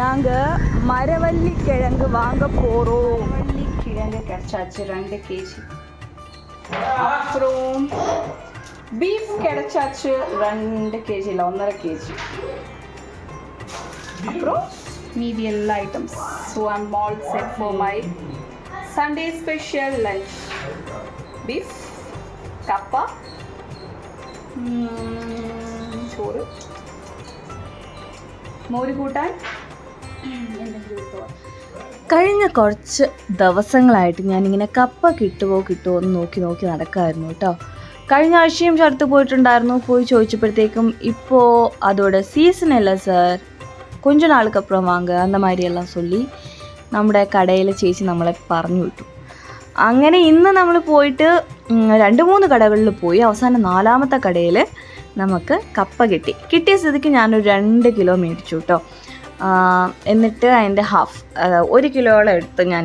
நாங்கள் மரவள்ளிக்கிழங்கு வாங்க போகிறோம். மரவள்ளிக்கிழங்கு கிடைச்சாச்சு 2 kg. அப்புறம் பீஃப் கிடைச்சாச்சு 2 kg இல்லை 1.5 kg. அப்புறம் மீதி எல்லா items. So I'm all set for my Sunday special lunch. Beef, kappa, choru, moru കൂട്ടാൻ. കഴിഞ്ഞ കുറച്ച് ദിവസങ്ങളായിട്ട് ഞാനിങ്ങനെ കപ്പ കിട്ടുമോ എന്ന് നോക്കി നടക്കായിരുന്നു കേട്ടോ. കഴിഞ്ഞ ആഴ്ചയും ചടുത്ത് പോയിട്ടുണ്ടായിരുന്നു. പോയി ചോദിച്ചപ്പോഴത്തേക്കും ഇപ്പോൾ அதோட சீசன் இல்லை சார், கொஞ்ச நாளுக்கு அப்புறம் வாங்க அந்த மாதிரியெல்லாம் சொல்லி നമ്മുടെ കടയിലെ ചേച്ചി നമ്മളെ പറഞ്ഞു വിട്ടു. അങ്ങനെ ഇന്ന് നമ്മൾ പോയിട്ട് 2-3 കടകളിൽ പോയി. അവസാനം 4ാമത്തെ കടയിൽ നമുക്ക് കപ്പ കിട്ടിയ സ്ഥിതിക്ക് ഞാനൊരു 2 കിലോ മേടിച്ചു കേട്ടോ. എന്നിട്ട് അതിൻ്റെ ഹാഫ് 1 കിലോയോളം എടുത്ത് ഞാൻ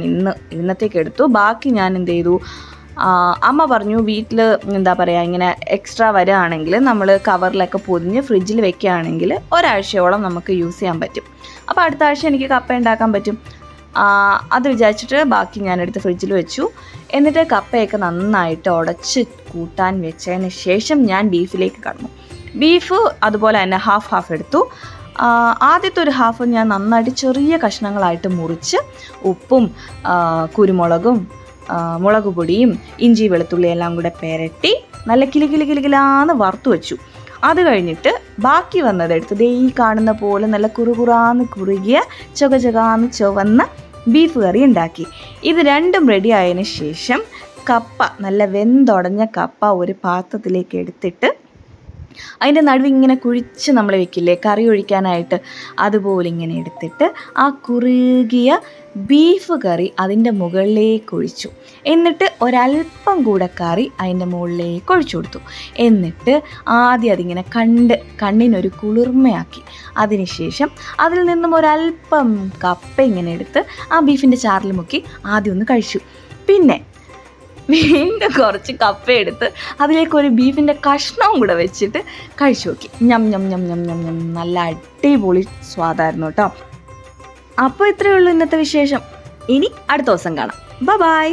ഇന്നത്തേക്ക് എടുത്തു. ബാക്കി ഞാൻ എന്ത് ചെയ്തു, അമ്മ പറഞ്ഞു വീട്ടിൽ എന്താ പറയുക ഇങ്ങനെ എക്സ്ട്രാ വരികയാണെങ്കിൽ നമ്മൾ കവറിലൊക്കെ പൊതിഞ്ഞ് ഫ്രിഡ്ജിൽ വെക്കുകയാണെങ്കിൽ ഒരാഴ്ചയോളം നമുക്ക് യൂസ് ചെയ്യാൻ പറ്റും. അപ്പോൾ അടുത്ത ആഴ്ച എനിക്ക് കപ്പ ഉണ്ടാക്കാൻ പറ്റും. അത് വിചാരിച്ചിട്ട് ബാക്കി ഞാനെടുത്ത് ഫ്രിഡ്ജിൽ വെച്ചു. എന്നിട്ട് കപ്പയൊക്കെ നന്നായിട്ട് ഉടച്ച് കൂട്ടാൻ വെച്ചതിന് ശേഷം ഞാൻ ബീഫിലേക്ക് കടന്നു. ബീഫ് അതുപോലെ തന്നെ ഹാഫ് എടുത്തു. ആദ്യത്തെ ഒരു ഹാഫ് ഞാൻ നന്നായിട്ട് ചെറിയ കഷ്ണങ്ങളായിട്ട് മുറിച്ച് ഉപ്പും കുരുമുളകും മുളക് പൊടിയും ഇഞ്ചി വെളുത്തുള്ളി എല്ലാം കൂടെ പെരട്ടി നല്ല കിലുകിലാന്ന് വറുത്തു വെച്ചു. അത് കഴിഞ്ഞിട്ട് ബാക്കി വന്നതെടുത്ത് ഈ കാണുന്ന പോലെ നല്ല കുറുകുറാന്ന് കുറുകിയ ചുകചുകാന്ന് ചുവന്ന ബീഫ് കറി ഉണ്ടാക്കി. ഇത് രണ്ടും റെഡി ആയതിന് ശേഷം കപ്പ, നല്ല വെന്തുടഞ്ഞ കപ്പ ഒരു പാത്രത്തിലേക്ക് എടുത്തിട്ട് അതിൻ്റെ നടുവ് ഇങ്ങനെ കുഴിച്ച് നമ്മൾ വെക്കില്ലേ കറി ഒഴിക്കാനായിട്ട്, അതുപോലെ ഇങ്ങനെ എടുത്തിട്ട് ആ കുറുകിയ ബീഫ് കറി അതിൻ്റെ മുകളിലേക്ക് ഒഴിച്ചു. എന്നിട്ട് ഒരല്പം കൂടെ കറി അതിൻ്റെ മുകളിലേക്ക് ഒഴിച്ചു കൊടുത്തു. എന്നിട്ട് ആദ്യം അതിങ്ങനെ കണ്ണിനൊരു കുളിർമയാക്കി. അതിനുശേഷം അതിൽ നിന്നും ഒരല്പം കപ്പ ഇങ്ങനെ എടുത്ത് ആ ബീഫിൻ്റെ ചാറിൽ മുക്കി ആദ്യം ഒന്ന് കഴിച്ചു. പിന്നെ വീണ്ടും കുറച്ച് കപ്പ എടുത്ത് അതിലേക്ക് ഒരു ബീഫിൻ്റെ കഷ്ണവും കൂടെ വെച്ചിട്ട് കഴിച്ചു നോക്കി. ഞം ഞം ഞം ഞം ഞം ഞം നല്ല അടിപൊളി സ്വാദായിരുന്നു കേട്ടോ. അപ്പോൾ ഇത്രയേ ഉള്ളൂ ഇന്നത്തെ വിശേഷം. ഇനി അടുത്ത ദിവസം കാണാം. ബൈ.